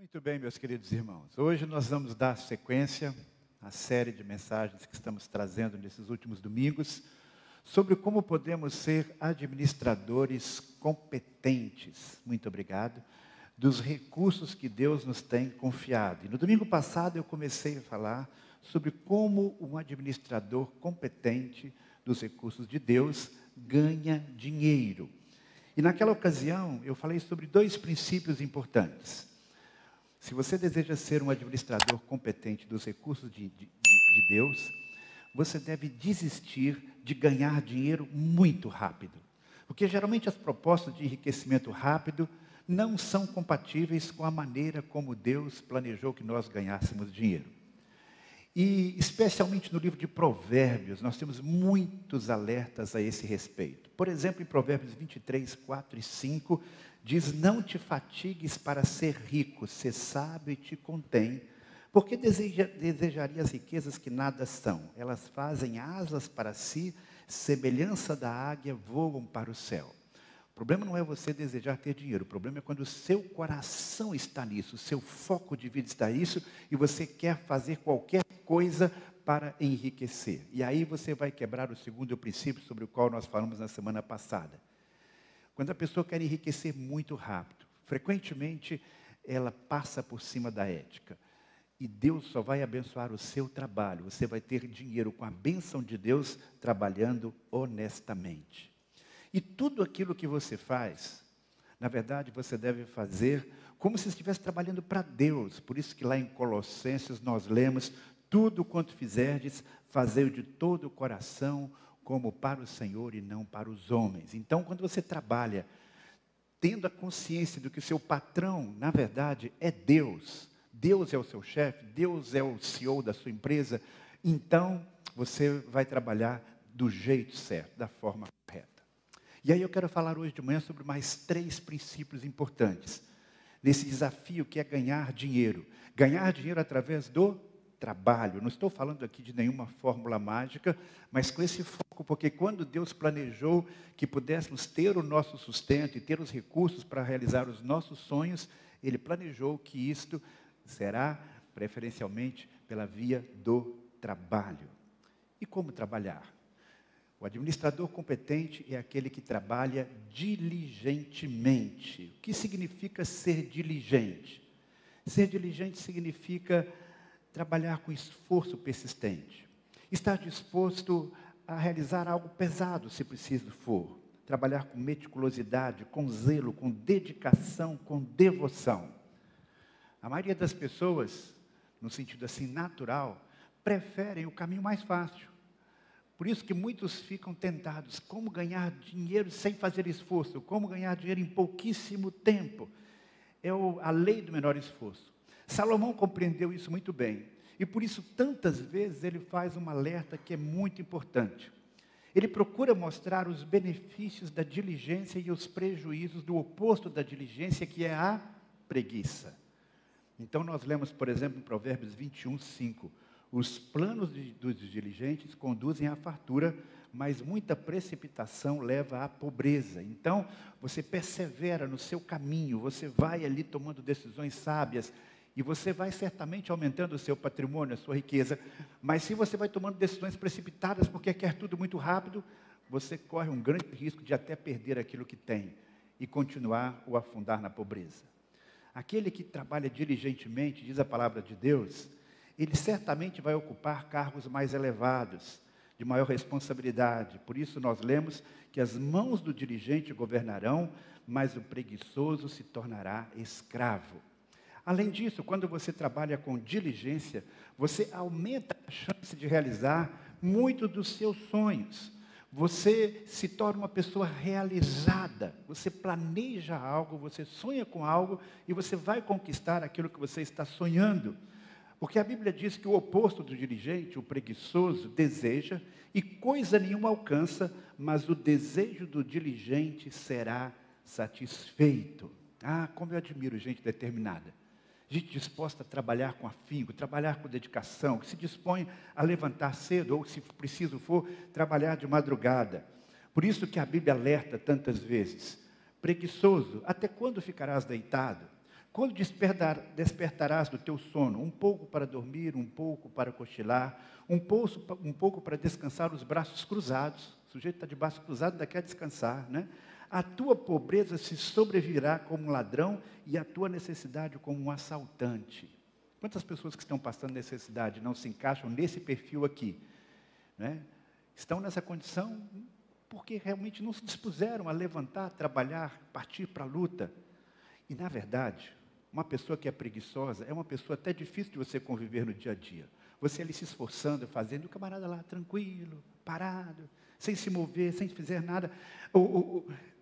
Muito bem, meus queridos irmãos. Hoje nós vamos dar sequência à série de mensagens que estamos trazendo nesses últimos domingos sobre como podemos ser administradores competentes, muito obrigado, dos recursos que Deus nos tem confiado. E no domingo passado eu comecei a falar sobre como um administrador competente dos recursos de Deus ganha dinheiro. E naquela ocasião eu falei sobre dois princípios importantes. Se você deseja ser um administrador competente dos recursos de Deus, você deve desistir de ganhar dinheiro muito rápido. Porque geralmente as propostas de enriquecimento rápido não são compatíveis com a maneira como Deus planejou que nós ganhássemos dinheiro. E especialmente no livro de Provérbios, nós temos muitos alertas a esse respeito. Por exemplo, em Provérbios 23, 4 e 5, diz: não te fatigues para ser rico, ser sábio e te contém, porque desejarias riquezas que nada são. Elas fazem asas para si, semelhança da águia, voam para o céu. O problema não é você desejar ter dinheiro, o problema é quando o seu coração está nisso, o seu foco de vida está nisso, e você quer fazer qualquer coisa para enriquecer. E aí você vai quebrar o segundo princípio sobre o qual nós falamos na semana passada. Quando a pessoa quer enriquecer muito rápido, frequentemente ela passa por cima da ética. E Deus só vai abençoar o seu trabalho. Você vai ter dinheiro com a bênção de Deus trabalhando honestamente. E tudo aquilo que você faz, na verdade você deve fazer como se estivesse trabalhando para Deus. Por isso que lá em Colossenses nós lemos: tudo quanto fizerdes, fazei-o de todo o coração, como para o Senhor e não para os homens. Então, quando você trabalha, tendo a consciência de que o seu patrão, na verdade, é Deus, Deus é o seu chefe, Deus é o CEO da sua empresa, então você vai trabalhar do jeito certo, da forma correta. E aí eu quero falar hoje de manhã sobre mais 3 princípios importantes, nesse desafio que é ganhar dinheiro. Ganhar dinheiro através do trabalho. Não estou falando aqui de nenhuma fórmula mágica, mas com esse foco, porque quando Deus planejou que pudéssemos ter o nosso sustento e ter os recursos para realizar os nossos sonhos, Ele planejou que isto será preferencialmente pela via do trabalho. E como trabalhar? O administrador competente é aquele que trabalha diligentemente. O que significa ser diligente? Ser diligente significa trabalhar com esforço persistente. Estar disposto a realizar algo pesado, se preciso for. Trabalhar com meticulosidade, com zelo, com dedicação, com devoção. A maioria das pessoas, no sentido assim natural, preferem o caminho mais fácil. Por isso que muitos ficam tentados. Como ganhar dinheiro sem fazer esforço? Como ganhar dinheiro em pouquíssimo tempo? É a lei do menor esforço. Salomão compreendeu isso muito bem. E por isso, tantas vezes, ele faz um alerta que é muito importante. Ele procura mostrar os benefícios da diligência e os prejuízos do oposto da diligência, que é a preguiça. Então, nós lemos, por exemplo, em Provérbios 21, 5. Os planos dos diligentes conduzem à fartura, mas muita precipitação leva à pobreza. Então, você persevera no seu caminho, você vai ali tomando decisões sábias, e você vai certamente aumentando o seu patrimônio, a sua riqueza. Mas se você vai tomando decisões precipitadas, porque quer tudo muito rápido, você corre um grande risco de até perder aquilo que tem, e continuar ou afundar na pobreza. Aquele que trabalha diligentemente, diz a palavra de Deus, ele certamente vai ocupar cargos mais elevados, de maior responsabilidade. Por isso nós lemos que as mãos do diligente governarão, mas o preguiçoso se tornará escravo. Além disso, quando você trabalha com diligência, você aumenta a chance de realizar muito dos seus sonhos. Você se torna uma pessoa realizada. Você planeja algo, você sonha com algo e você vai conquistar aquilo que você está sonhando. Porque a Bíblia diz que o oposto do diligente, o preguiçoso, deseja e coisa nenhuma alcança, mas o desejo do diligente será satisfeito. Ah, como eu admiro gente determinada. Gente disposta a trabalhar com afinco, trabalhar com dedicação, que se dispõe a levantar cedo ou, se preciso for, trabalhar de madrugada. Por isso que a Bíblia alerta tantas vezes: preguiçoso, até quando ficarás deitado? Quando despertarás do teu sono, um pouco para dormir, um pouco para cochilar, um pouco para descansar os braços cruzados. O sujeito está de braço cruzado, ainda quer descansar, né? A tua pobreza se sobrevirá como um ladrão e a tua necessidade como um assaltante. Quantas pessoas que estão passando necessidade não se encaixam nesse perfil aqui, né? Estão nessa condição porque realmente não se dispuseram a levantar, trabalhar, partir para a luta. E, na verdade, uma pessoa que é preguiçosa é uma pessoa até difícil de você conviver no dia a dia. Você ali se esforçando, fazendo, e o camarada lá tranquilo, parado, sem se mover, sem fazer nada.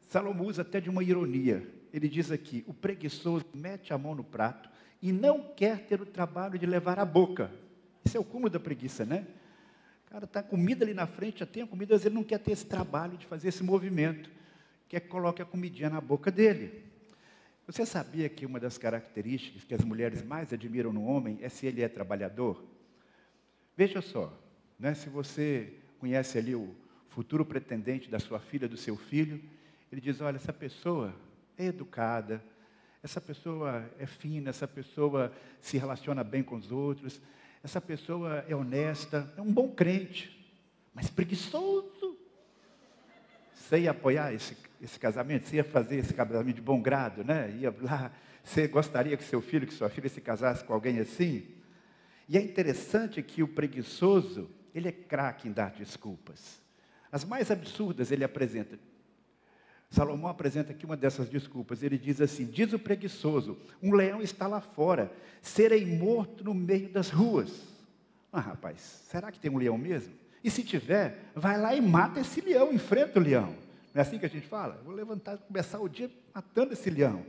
Salomão usa até de uma ironia. Ele diz aqui, o preguiçoso mete a mão no prato e não quer ter o trabalho de levar à boca. Isso é o cúmulo da preguiça, né? O cara está com comida ali na frente, já tem a comida, mas ele não quer ter esse trabalho de fazer esse movimento. Quer que coloque a comidinha na boca dele. Você sabia que uma das características que as mulheres mais admiram no homem é se ele é trabalhador? Veja só, né, se você conhece ali o futuro pretendente da sua filha, do seu filho, ele diz, olha, essa pessoa é educada, essa pessoa é fina, essa pessoa se relaciona bem com os outros, essa pessoa é honesta, é um bom crente, mas preguiçoso. Você ia apoiar esse casamento? Você ia fazer esse casamento de bom grado, né? Ia lá, você gostaria que seu filho, que sua filha se casasse com alguém assim? E é interessante que o preguiçoso, ele é craque em dar desculpas. As mais absurdas ele apresenta. Salomão apresenta aqui uma dessas desculpas. Ele diz assim, diz o preguiçoso, um leão está lá fora, serei morto no meio das ruas. Ah, rapaz, será que tem um leão mesmo? E se tiver, vai lá e mata esse leão, enfrenta o leão. Não é assim que a gente fala? Vou levantar, começar o dia matando esse leão.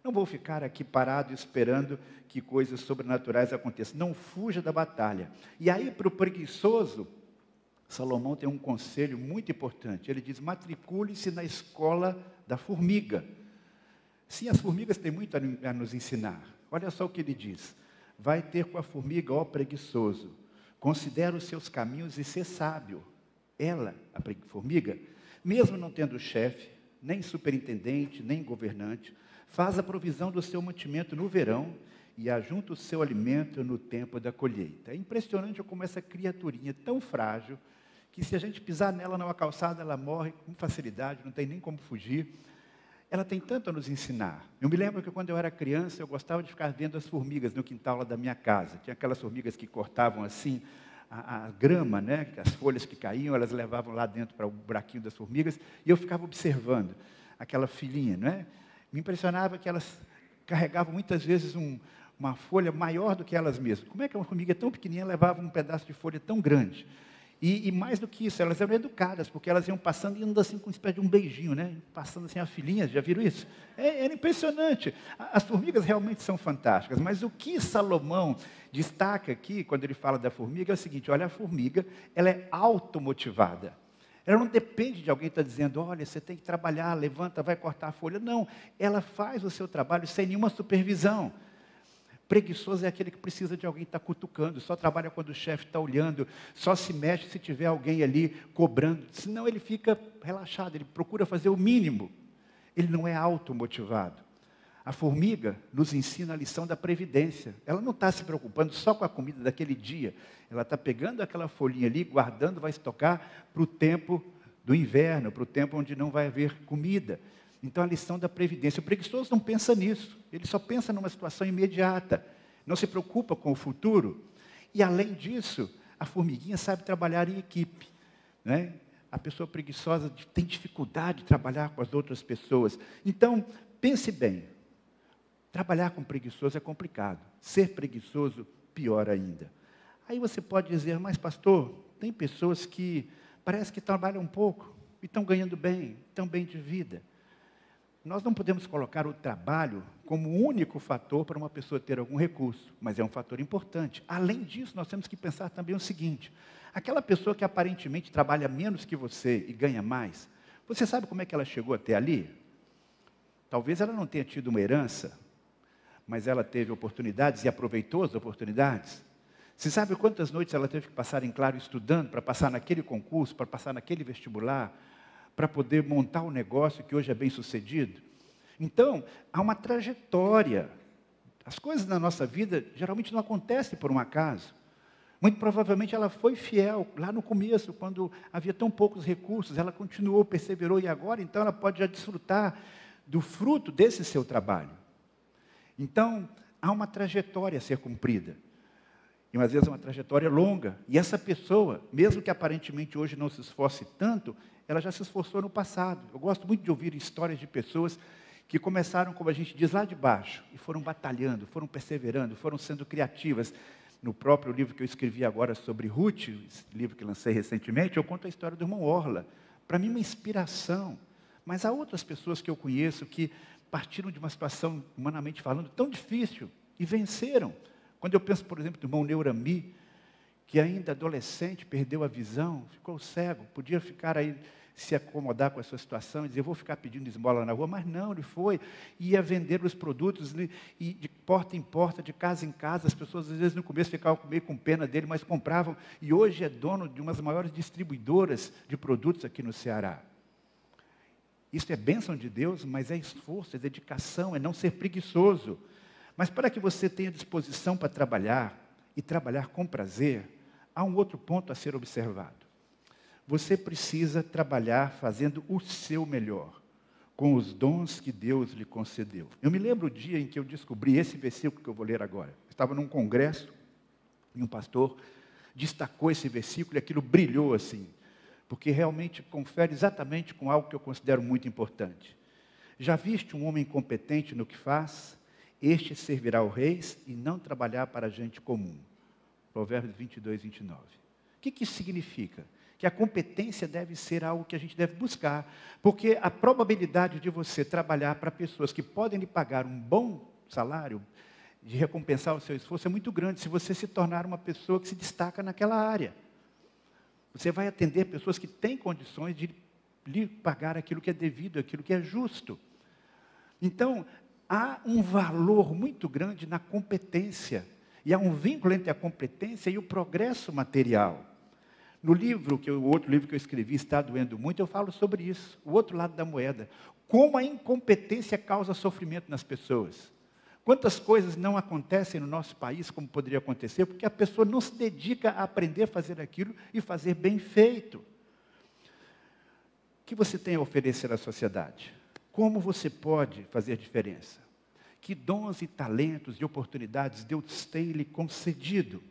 Não vou ficar aqui parado esperando que coisas sobrenaturais aconteçam. Não fuja da batalha. E aí, para o preguiçoso, Salomão tem um conselho muito importante. Ele diz, matricule-se na escola da formiga. Sim, as formigas têm muito a nos ensinar. Olha só o que ele diz. Vai ter com a formiga, ó preguiçoso. Considera os seus caminhos e ser sábio. Ela, a formiga, mesmo não tendo chefe, nem superintendente, nem governante, faz a provisão do seu mantimento no verão e ajunta o seu alimento no tempo da colheita. É impressionante como essa criaturinha é tão frágil, que se a gente pisar nela numa calçada, ela morre com facilidade, não tem nem como fugir. Ela tem tanto a nos ensinar. Eu me lembro que quando eu era criança, eu gostava de ficar vendo as formigas no quintal lá da minha casa. Tinha aquelas formigas que cortavam assim a grama, né? As folhas que caíam, elas levavam lá dentro para o buraquinho das formigas, e eu ficava observando aquela filhinha, né? Me impressionava que elas carregavam muitas vezes uma folha maior do que elas mesmas. Como é que uma formiga tão pequenininha levava um pedaço de folha tão grande? E mais do que isso, elas eram educadas, porque elas iam passando e indo assim com uma espécie de um beijinho, né? Passando assim a filhinha, já viram isso? Era impressionante. As formigas realmente são fantásticas, mas o que Salomão destaca aqui, quando ele fala da formiga, é o seguinte, olha, a formiga, ela é automotivada. Ela não depende de alguém estar dizendo, olha, você tem que trabalhar, levanta, vai cortar a folha. Não, ela faz o seu trabalho sem nenhuma supervisão. Preguiçoso é aquele que precisa de alguém estar cutucando, só trabalha quando o chefe está olhando, só se mexe se tiver alguém ali cobrando, senão ele fica relaxado, ele procura fazer o mínimo. Ele não é automotivado. A formiga nos ensina a lição da previdência. Ela não está se preocupando só com a comida daquele dia, ela está pegando aquela folhinha ali, guardando, vai estocar para o tempo do inverno, para o tempo onde não vai haver comida. Então, a lição da previdência. O preguiçoso não pensa nisso. Ele só pensa numa situação imediata. Não se preocupa com o futuro. E, além disso, a formiguinha sabe trabalhar em equipe, né? A pessoa preguiçosa tem dificuldade de trabalhar com as outras pessoas. Então, pense bem. Trabalhar com preguiçoso é complicado. Ser preguiçoso, pior ainda. Aí você pode dizer, mas pastor, tem pessoas que parece que trabalham um pouco e estão ganhando bem, estão bem de vida. Nós não podemos colocar o trabalho como o único fator para uma pessoa ter algum recurso, mas é um fator importante. Além disso, nós temos que pensar também o seguinte, aquela pessoa que aparentemente trabalha menos que você e ganha mais, você sabe como é que ela chegou até ali? Talvez ela não tenha tido uma herança, mas ela teve oportunidades e aproveitou as oportunidades. Você sabe quantas noites ela teve que passar em claro estudando para passar naquele concurso, para passar naquele vestibular, para poder montar um negócio que hoje é bem sucedido? Então, há uma trajetória As coisas na nossa vida geralmente não acontecem por um acaso. Muito provavelmente ela foi fiel lá no começo, quando havia tão poucos recursos, ela continuou, perseverou, e agora então ela pode já desfrutar do fruto desse seu trabalho. Então, há uma trajetória a ser cumprida. E às vezes é uma trajetória longa. E essa pessoa, mesmo que aparentemente hoje não se esforce tanto, ela já se esforçou no passado. Eu gosto muito de ouvir histórias de pessoas que começaram, como a gente diz, lá de baixo, e foram batalhando, foram perseverando, foram sendo criativas. No próprio livro que eu escrevi agora sobre Ruth, esse livro que lancei recentemente, eu conto a história do irmão Orla. Para mim, uma inspiração. Mas há outras pessoas que eu conheço que partiram de uma situação, humanamente falando, tão difícil e venceram. Quando eu penso, por exemplo, no irmão Neurami, que ainda adolescente perdeu a visão, ficou cego, podia ficar aí, se acomodar com a sua situação e dizer, eu vou ficar pedindo esmola na rua, mas não, ele foi, ia vender os produtos, e de porta em porta, de casa em casa, as pessoas às vezes no começo ficavam meio com pena dele, mas compravam, e hoje é dono de umas maiores distribuidoras de produtos aqui no Ceará. Isso é bênção de Deus, mas é esforço, é dedicação, é não ser preguiçoso. Mas para que você tenha disposição para trabalhar, e trabalhar com prazer, há um outro ponto a ser observado. Você precisa trabalhar fazendo o seu melhor, com os dons que Deus lhe concedeu. Eu me lembro o dia em que eu descobri esse versículo que eu vou ler agora. Eu estava num congresso, e um pastor destacou esse versículo, e aquilo brilhou assim, porque realmente confere exatamente com algo que eu considero muito importante. Já viste um homem competente no que faz? Este servirá ao reis e não trabalhar para a gente comum. Provérbios 22, 29. O que isso significa? Que a competência deve ser algo que a gente deve buscar, porque a probabilidade de você trabalhar para pessoas que podem lhe pagar um bom salário, de recompensar o seu esforço, é muito grande, se você se tornar uma pessoa que se destaca naquela área. Você vai atender pessoas que têm condições de lhe pagar aquilo que é devido, aquilo que é justo. Então, há um valor muito grande na competência, e há um vínculo entre a competência e o progresso material. No livro, o outro livro que eu escrevi, Está Doendo Muito, eu falo sobre isso, o outro lado da moeda. Como a incompetência causa sofrimento nas pessoas. Quantas coisas não acontecem no nosso país como poderia acontecer, porque a pessoa não se dedica a aprender a fazer aquilo e fazer bem feito. O que você tem a oferecer à sociedade? Como você pode fazer diferença? Que dons e talentos e oportunidades Deus tem lhe concedido?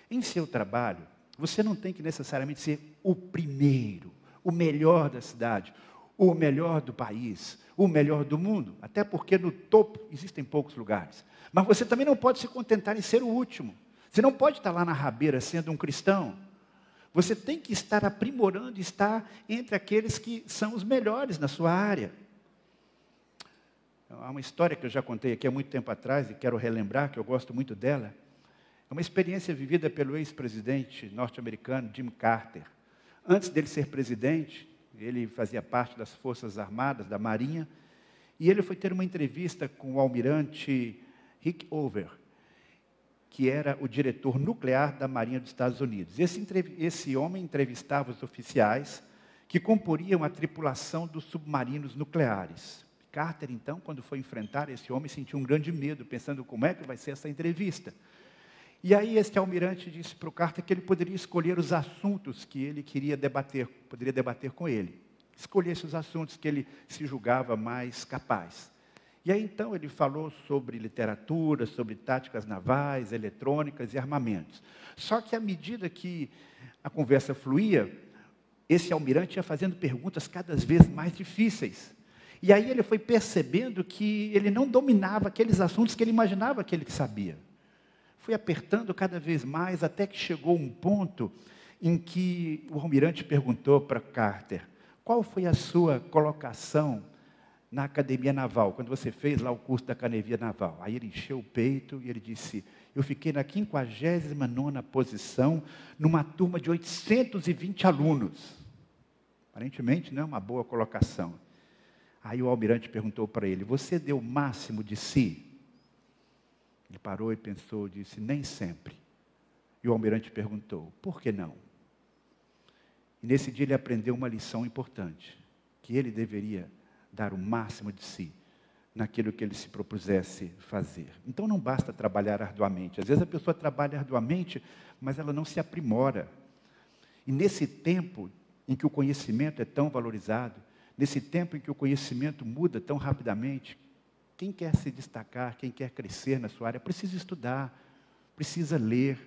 Em seu trabalho, você não tem que necessariamente ser o primeiro, o melhor da cidade, o melhor do país, o melhor do mundo, até porque no topo existem poucos lugares. Mas você também não pode se contentar em ser o último. Você não pode estar lá na rabeira sendo um cristão. Você tem que estar aprimorando, estar entre aqueles que são os melhores na sua área. Há uma história que eu já contei aqui há muito tempo atrás e quero relembrar, que eu gosto muito dela. É uma experiência vivida pelo ex-presidente norte-americano Jim Carter. Antes dele ser presidente, ele fazia parte das Forças Armadas, da Marinha, e ele foi ter uma entrevista com o almirante Rickover, que era o diretor nuclear da Marinha dos Estados Unidos. Esse homem entrevistava os oficiais que comporiam a tripulação dos submarinos nucleares. Carter, então, quando foi enfrentar esse homem, sentiu um grande medo, pensando como é que vai ser essa entrevista. E aí esse almirante disse para o Carter que ele poderia escolher os assuntos que ele queria debater, poderia debater com ele. Escolhesse os assuntos que ele se julgava mais capaz. E aí então ele falou sobre literatura, sobre táticas navais, eletrônicas e armamentos. Só que à medida que a conversa fluía, esse almirante ia fazendo perguntas cada vez mais difíceis. E aí ele foi percebendo que ele não dominava aqueles assuntos que ele imaginava que ele sabia. Foi apertando cada vez mais, até que chegou um ponto em que o almirante perguntou para Carter, qual foi a sua colocação na Academia Naval, quando você fez lá o curso da Academia Naval? Aí ele encheu o peito e ele disse, eu fiquei na 59ª posição, numa turma de 820 alunos. Aparentemente não é uma boa colocação. Aí o almirante perguntou para ele, você deu o máximo de si? Ele parou e pensou, disse, nem sempre. E o almirante perguntou, por que não? E nesse dia ele aprendeu uma lição importante, que ele deveria dar o máximo de si, naquilo que ele se propusesse fazer. Então não basta trabalhar arduamente. Às vezes a pessoa trabalha arduamente, mas ela não se aprimora. E nesse tempo em que o conhecimento é tão valorizado, nesse tempo em que o conhecimento muda tão rapidamente, quem quer se destacar, quem quer crescer na sua área, precisa estudar, precisa ler,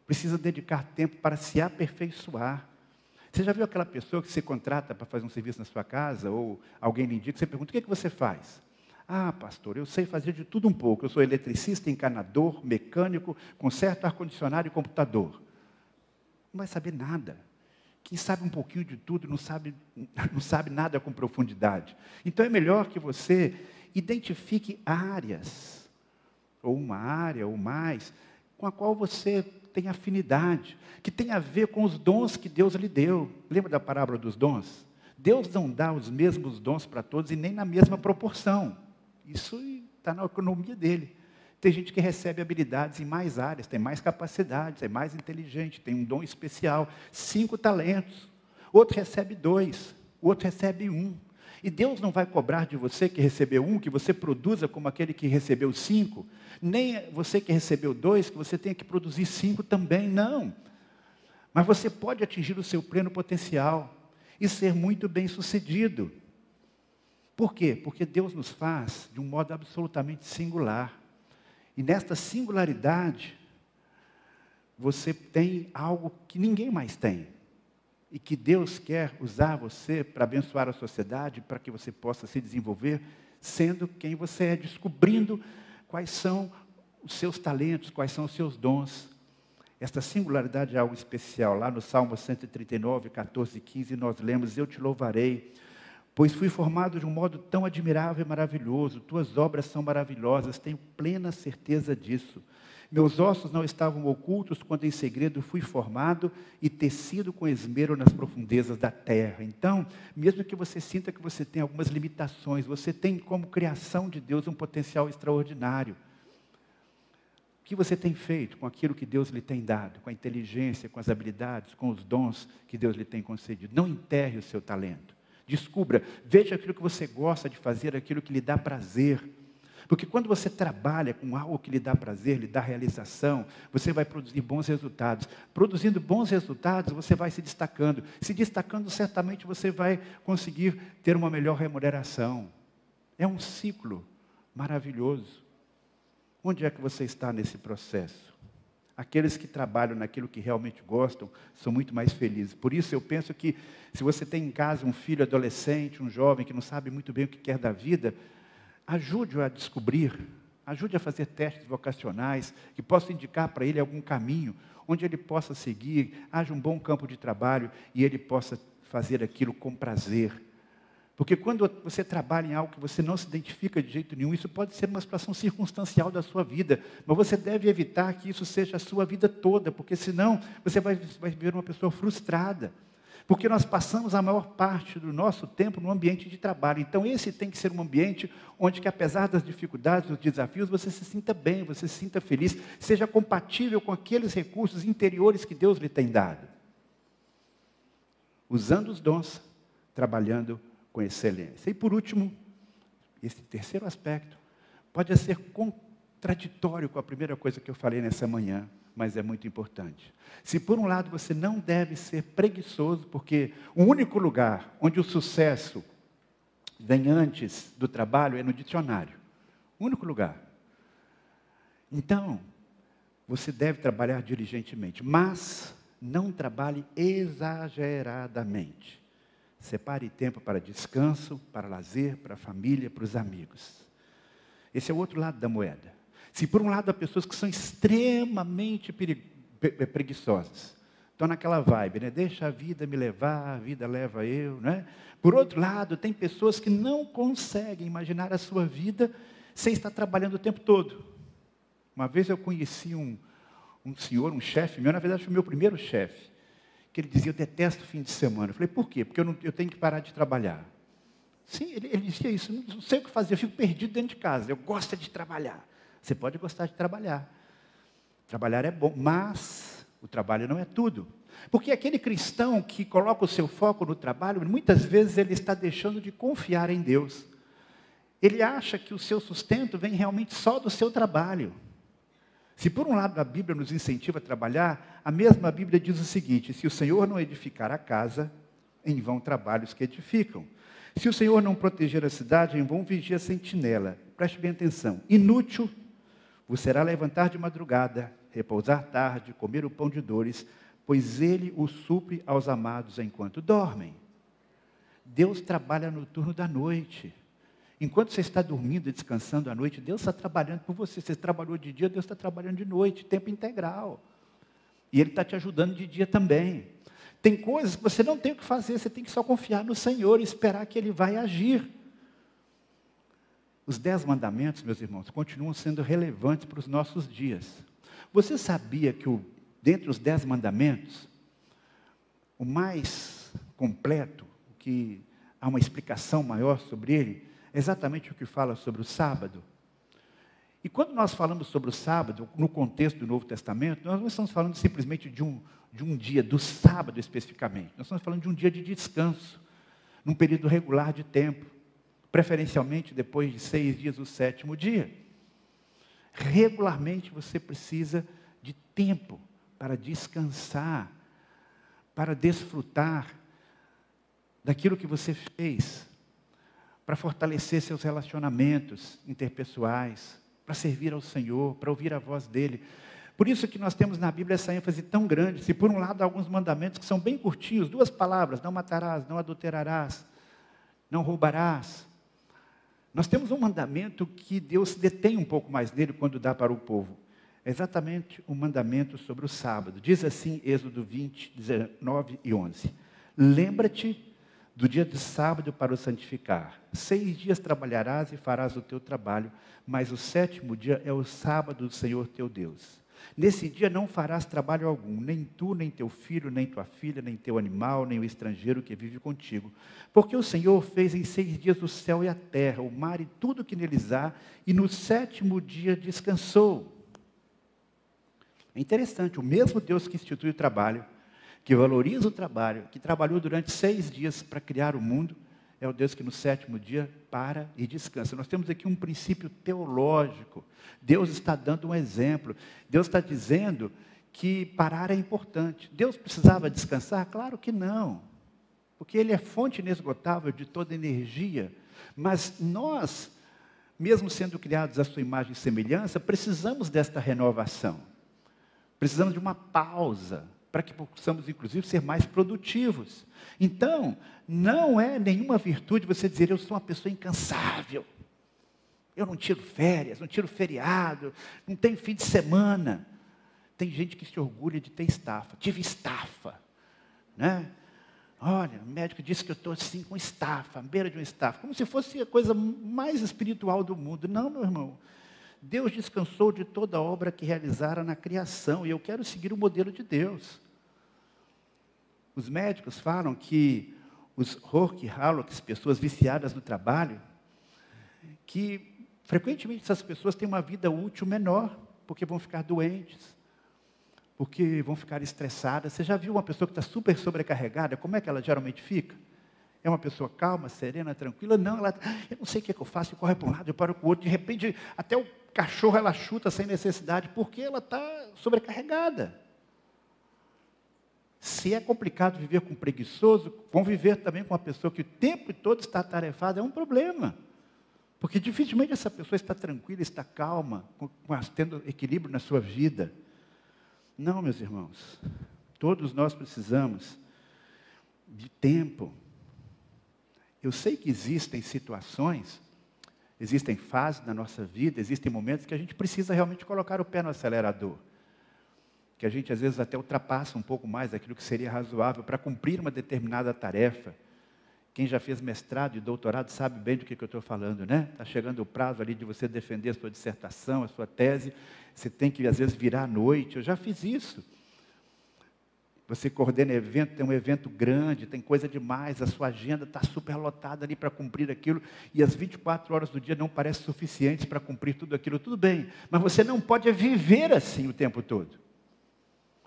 precisa dedicar tempo para se aperfeiçoar. Você já viu aquela pessoa que você contrata para fazer um serviço na sua casa, ou alguém lhe indica, você pergunta, o que é que você faz? Ah, pastor, eu sei fazer de tudo um pouco. Eu sou eletricista, encanador, mecânico, conserto ar-condicionado e computador. Não vai saber nada. Quem sabe um pouquinho de tudo não sabe nada com profundidade. Então é melhor que você identifique áreas, ou uma área ou mais, com a qual você tem afinidade, que tem a ver com os dons que Deus lhe deu. Lembra da parábola dos dons? Deus não dá os mesmos dons para todos e nem na mesma proporção. Isso está na economia dele. Tem gente que recebe habilidades em mais áreas, tem mais capacidades, é mais inteligente, tem um dom especial, 5 talentos. Outro recebe 2, o outro recebe 1. E Deus não vai cobrar de você que recebeu 1, que você produza como aquele que recebeu 5, nem você que recebeu 2, que você tenha que produzir 5 também, não. Mas você pode atingir o seu pleno potencial e ser muito bem sucedido. Por quê? Porque Deus nos faz de um modo absolutamente singular. E nesta singularidade, você tem algo que ninguém mais tem. E que Deus quer usar você para abençoar a sociedade, para que você possa se desenvolver, sendo quem você é, descobrindo quais são os seus talentos, quais são os seus dons. Esta singularidade é algo especial. Lá no Salmo 139, 14 e 15, nós lemos, eu te louvarei, pois fui formado de um modo tão admirável e maravilhoso, tuas obras são maravilhosas, tenho plena certeza disso. Meus ossos não estavam ocultos quando em segredo fui formado e tecido com esmero nas profundezas da terra. Então, mesmo que você sinta que você tem algumas limitações, você tem como criação de Deus um potencial extraordinário. O que você tem feito com aquilo que Deus lhe tem dado, com a inteligência, com as habilidades, com os dons que Deus lhe tem concedido? Não enterre o seu talento. Descubra, veja aquilo que você gosta de fazer, aquilo que lhe dá prazer. Porque quando você trabalha com algo que lhe dá prazer, lhe dá realização, você vai produzir bons resultados. Produzindo bons resultados, você vai se destacando. Se destacando, certamente você vai conseguir ter uma melhor remuneração. É um ciclo maravilhoso. Onde é que você está nesse processo? Aqueles que trabalham naquilo que realmente gostam são muito mais felizes. Por isso eu penso que se você tem em casa um filho adolescente, um jovem que não sabe muito bem o que quer da vida, ajude-o a descobrir, ajude a fazer testes vocacionais, que possam indicar para ele algum caminho, onde ele possa seguir, haja um bom campo de trabalho e ele possa fazer aquilo com prazer. Porque quando você trabalha em algo que você não se identifica de jeito nenhum, isso pode ser uma situação circunstancial da sua vida, mas você deve evitar que isso seja a sua vida toda, porque senão você vai viver uma pessoa frustrada. Porque nós passamos a maior parte do nosso tempo no ambiente de trabalho. Então esse tem que ser um ambiente onde que apesar das dificuldades, dos desafios, você se sinta bem, você se sinta feliz, seja compatível com aqueles recursos interiores que Deus lhe tem dado. Usando os dons, trabalhando com excelência. E por último, esse terceiro aspecto pode ser contraditório com a primeira coisa que eu falei nessa manhã, mas é muito importante. Se por um lado você não deve ser preguiçoso, porque o único lugar onde o sucesso vem antes do trabalho é no dicionário. O único lugar. Então, você deve trabalhar diligentemente, mas não trabalhe exageradamente. Separe tempo para descanso, para lazer, para a família, para os amigos. Esse é o outro lado da moeda. Se por um lado há pessoas que são extremamente preguiçosas, estão naquela vibe, né? Deixa a vida me levar, a vida leva eu, né? Por outro lado, tem pessoas que não conseguem imaginar a sua vida sem estar trabalhando o tempo todo. Uma vez eu conheci um senhor, um chefe meu, na verdade foi o meu primeiro chefe, que ele dizia, eu detesto fim de semana. Eu falei, por quê? Porque eu tenho que parar de trabalhar. Sim, ele dizia isso, não sei o que fazer, eu fico perdido dentro de casa, eu gosto de trabalhar. Você pode gostar de trabalhar. Trabalhar é bom, mas o trabalho não é tudo. Porque aquele cristão que coloca o seu foco no trabalho, muitas vezes ele está deixando de confiar em Deus. ele acha que o seu sustento vem realmente só do seu trabalho. Se por um lado a Bíblia nos incentiva a trabalhar, a mesma Bíblia diz o seguinte: se o Senhor não edificar a casa, em vão trabalham os que edificam. Se o Senhor não proteger a cidade, em vão vigia a sentinela. Preste bem atenção. Inútil vos será levantar de madrugada, repousar tarde, comer o pão de dores, pois ele o supre aos amados enquanto dormem. Deus trabalha no turno da noite. Enquanto você está dormindo e descansando à noite, Deus está trabalhando por você. Você trabalhou de dia, Deus está trabalhando de noite, tempo integral. E Ele está te ajudando de dia também. Tem coisas que você não tem o que fazer, você tem que só confiar no Senhor e esperar que Ele vai agir. Os 10 mandamentos, meus irmãos, continuam sendo relevantes para os nossos dias. Você sabia que dentre os 10 mandamentos, o mais completo, o que há uma explicação maior sobre ele, é exatamente o que fala sobre o sábado? E quando nós falamos sobre o sábado, no contexto do Novo Testamento, nós não estamos falando simplesmente de um dia, do sábado especificamente. Nós estamos falando de um dia de descanso, num período regular de tempo, preferencialmente depois de 6 dias, o 7º dia. Regularmente você precisa de tempo para descansar, para desfrutar daquilo que você fez, para fortalecer seus relacionamentos interpessoais, para servir ao Senhor, para ouvir a voz dEle. Por isso que nós temos na Bíblia essa ênfase tão grande. Se por um lado há alguns mandamentos que são bem curtinhos, 2 palavras: não matarás, não adulterarás, não roubarás. Nós temos um mandamento que Deus se detém um pouco mais nele quando dá para o povo. É exatamente o mandamento sobre o sábado. Diz assim, Êxodo 20, 19 e 11. Lembra-te do dia de sábado para o santificar. 6 dias trabalharás e farás o teu trabalho, mas o 7º dia é o sábado do Senhor teu Deus. Nesse dia não farás trabalho algum, nem tu, nem teu filho, nem tua filha, nem teu animal, nem o estrangeiro que vive contigo. Porque o Senhor fez em 6 dias o céu e a terra, o mar e tudo que neles há, e no 7º dia descansou. É interessante, o mesmo Deus que institui o trabalho, que valoriza o trabalho, que trabalhou durante 6 dias para criar o mundo, é o Deus que no 7º dia para e descansa. Nós temos aqui um princípio teológico. Deus está dando um exemplo. Deus está dizendo que parar é importante. Deus precisava descansar? Claro que não. Porque Ele é fonte inesgotável de toda energia. Mas nós, mesmo sendo criados à sua imagem e semelhança, precisamos desta renovação. Precisamos de uma pausa, para que possamos, inclusive, ser mais produtivos. Então, não é nenhuma virtude você dizer: eu sou uma pessoa incansável, eu não tiro férias, não tiro feriado, não tenho fim de semana. Tem gente que se orgulha de ter estafa. Tive estafa, né? Olha, o médico disse que eu estou assim com estafa, à beira de uma estafa, como se fosse a coisa mais espiritual do mundo. Não, meu irmão. Deus descansou de toda a obra que realizara na criação, e eu quero seguir o modelo de Deus. Os médicos falam que os workaholics, pessoas viciadas no trabalho, que frequentemente essas pessoas têm uma vida útil menor, porque vão ficar doentes, porque vão ficar estressadas. Você já viu uma pessoa que está super sobrecarregada? Como é que ela geralmente fica? É uma pessoa calma, serena, tranquila? Não, eu não sei o que eu faço, eu corro para um lado, eu paro para o outro, de repente até o cachorro ela chuta sem necessidade, porque ela está sobrecarregada. Se é complicado viver com um preguiçoso, vão viver também com uma pessoa que o tempo todo está atarefada, é um problema. Porque dificilmente essa pessoa está tranquila, está calma, tendo equilíbrio na sua vida. Não, meus irmãos, todos nós precisamos de tempo. Eu sei que existem situações, existem fases na nossa vida, existem momentos que a gente precisa realmente colocar o pé no acelerador. Que a gente às vezes até ultrapassa um pouco mais daquilo que seria razoável para cumprir uma determinada tarefa. Quem já fez mestrado e doutorado sabe bem do que eu estou falando, né? Está chegando o prazo ali de você defender a sua dissertação, a sua tese, você tem que às vezes virar à noite. Eu já fiz isso. Você coordena evento, tem um evento grande, tem coisa demais, a sua agenda está super lotada ali para cumprir aquilo, e as 24 horas do dia não parecem suficientes para cumprir tudo aquilo. Tudo bem, mas você não pode viver assim o tempo todo.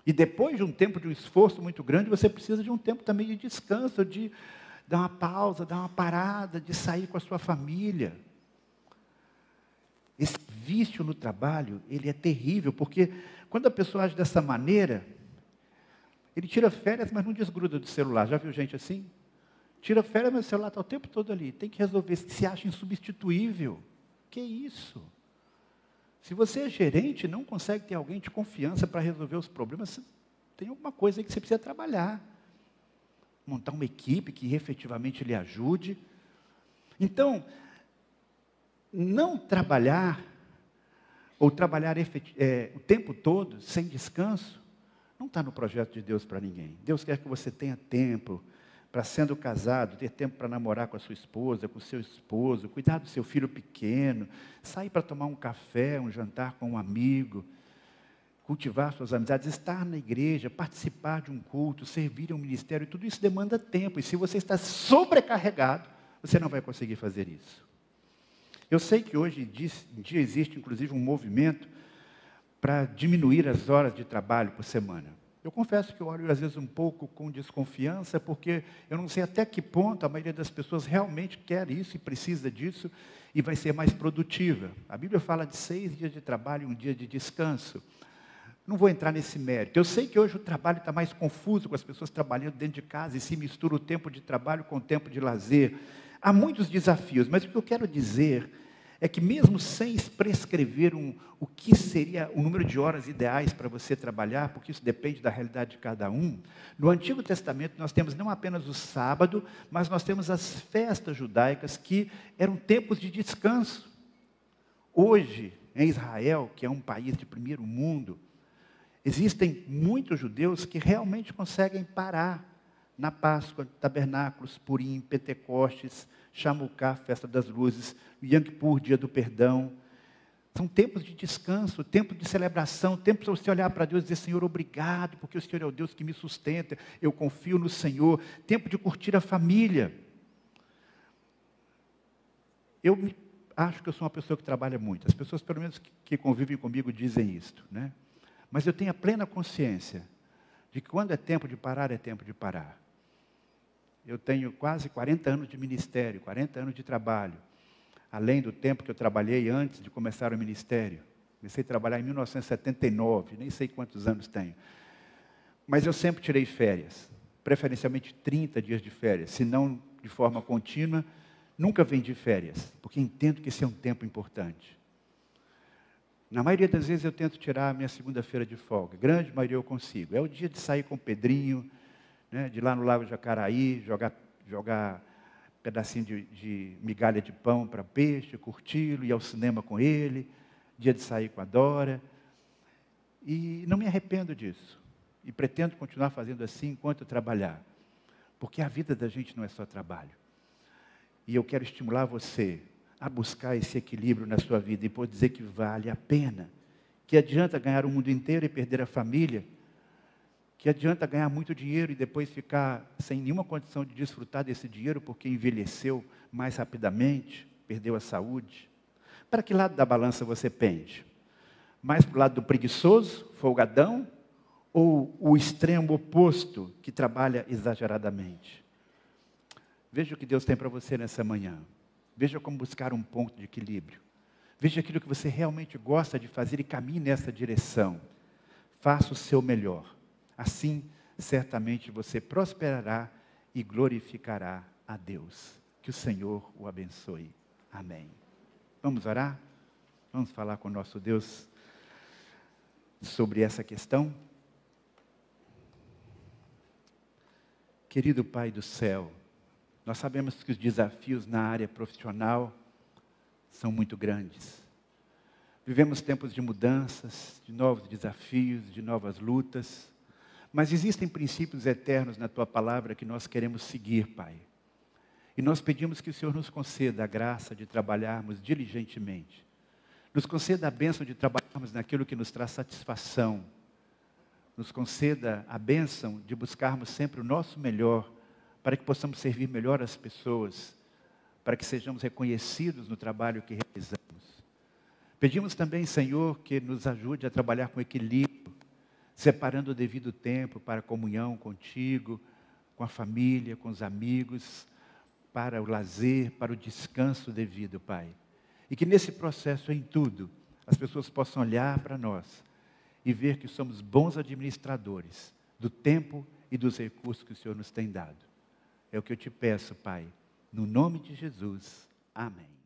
E depois de um tempo de um esforço muito grande, você precisa de um tempo também de descanso, de dar uma pausa, dar uma parada, de sair com a sua família. Esse vício no trabalho, ele é terrível, porque quando a pessoa age dessa maneira, ele tira férias, mas não desgruda do celular. Já viu gente assim? Tira férias, mas o celular está o tempo todo ali. Tem que resolver, se acha insubstituível. Que isso? Se você é gerente e não consegue ter alguém de confiança para resolver os problemas, tem alguma coisa aí que você precisa trabalhar. Montar uma equipe que efetivamente lhe ajude. Então, não trabalhar, ou trabalhar o tempo todo, sem descanso, não está no projeto de Deus para ninguém. Deus quer que você tenha tempo para, sendo casado, ter tempo para namorar com a sua esposa, com o seu esposo, cuidar do seu filho pequeno, sair para tomar um café, um jantar com um amigo, cultivar suas amizades, estar na igreja, participar de um culto, servir a um ministério, tudo isso demanda tempo. E se você está sobrecarregado, você não vai conseguir fazer isso. Eu sei que hoje em dia existe, inclusive, um movimento para diminuir as horas de trabalho por semana. Eu confesso que eu olho, às vezes, um pouco com desconfiança, porque eu não sei até que ponto a maioria das pessoas realmente quer isso e precisa disso e vai ser mais produtiva. A Bíblia fala de 6 dias de trabalho e 1 dia de descanso. Não vou entrar nesse mérito. Eu sei que hoje o trabalho está mais confuso, com as pessoas trabalhando dentro de casa e se mistura o tempo de trabalho com o tempo de lazer. Há muitos desafios, mas o que eu quero dizer é que mesmo sem prescrever o que seria o número de horas ideais para você trabalhar, porque isso depende da realidade de cada um, no Antigo Testamento nós temos não apenas o sábado, mas nós temos as festas judaicas que eram tempos de descanso. Hoje, em Israel, que é um país de primeiro mundo, existem muitos judeus que realmente conseguem parar na Páscoa, Tabernáculos, Purim, Pentecostes, Chamucá, Festa das Luzes, Yom Kippur, Dia do Perdão. São tempos de descanso, tempos de celebração, tempos para você olhar para Deus e dizer: Senhor, obrigado, porque o Senhor é o Deus que me sustenta, eu confio no Senhor. Tempo de curtir a família. Acho que eu sou uma pessoa que trabalha muito. As pessoas, pelo menos, que convivem comigo, dizem isto, né? Mas eu tenho a plena consciência de que quando é tempo de parar, é tempo de parar. Eu tenho quase 40 anos de ministério, 40 anos de trabalho, além do tempo que eu trabalhei antes de começar o ministério. Comecei a trabalhar em 1979, nem sei quantos anos tenho. Mas eu sempre tirei férias, preferencialmente 30 dias de férias, se não de forma contínua, nunca vendi férias, porque entendo que esse é um tempo importante. Na maioria das vezes eu tento tirar a minha segunda-feira de folga, grande maioria eu consigo. É o dia de sair com o Pedrinho, né, de ir lá no Lago Jacaraí, jogar pedacinho de migalha de pão para peixe, curti-lo, ir ao cinema com ele, dia de sair com a Dora. E não me arrependo disso. E pretendo continuar fazendo assim enquanto eu trabalhar. Porque a vida da gente não é só trabalho. E eu quero estimular você a buscar esse equilíbrio na sua vida e poder dizer que vale a pena. Que adianta ganhar o mundo inteiro e perder a família. Que adianta ganhar muito dinheiro e depois ficar sem nenhuma condição de desfrutar desse dinheiro porque envelheceu mais rapidamente, perdeu a saúde. Para que lado da balança você pende? Mais para o lado do preguiçoso, folgadão, ou o extremo oposto, que trabalha exageradamente? Veja o que Deus tem para você nessa manhã. Veja como buscar um ponto de equilíbrio. Veja aquilo que você realmente gosta de fazer e caminhe nessa direção. Faça o seu melhor. Assim, certamente você prosperará e glorificará a Deus. Que o Senhor o abençoe. Amém. Vamos orar? Vamos falar com o nosso Deus sobre essa questão? Querido Pai do céu, nós sabemos que os desafios na área profissional são muito grandes. Vivemos tempos de mudanças, de novos desafios, de novas lutas. Mas existem princípios eternos na Tua palavra que nós queremos seguir, Pai. E nós pedimos que o Senhor nos conceda a graça de trabalharmos diligentemente. Nos conceda a bênção de trabalharmos naquilo que nos traz satisfação. Nos conceda a bênção de buscarmos sempre o nosso melhor, para que possamos servir melhor as pessoas, para que sejamos reconhecidos no trabalho que realizamos. Pedimos também, Senhor, que nos ajude a trabalhar com equilíbrio, separando o devido tempo para a comunhão contigo, com a família, com os amigos, para o lazer, para o descanso devido, Pai. E que nesse processo, em tudo, as pessoas possam olhar para nós e ver que somos bons administradores do tempo e dos recursos que o Senhor nos tem dado. É o que eu te peço, Pai, no nome de Jesus. Amém.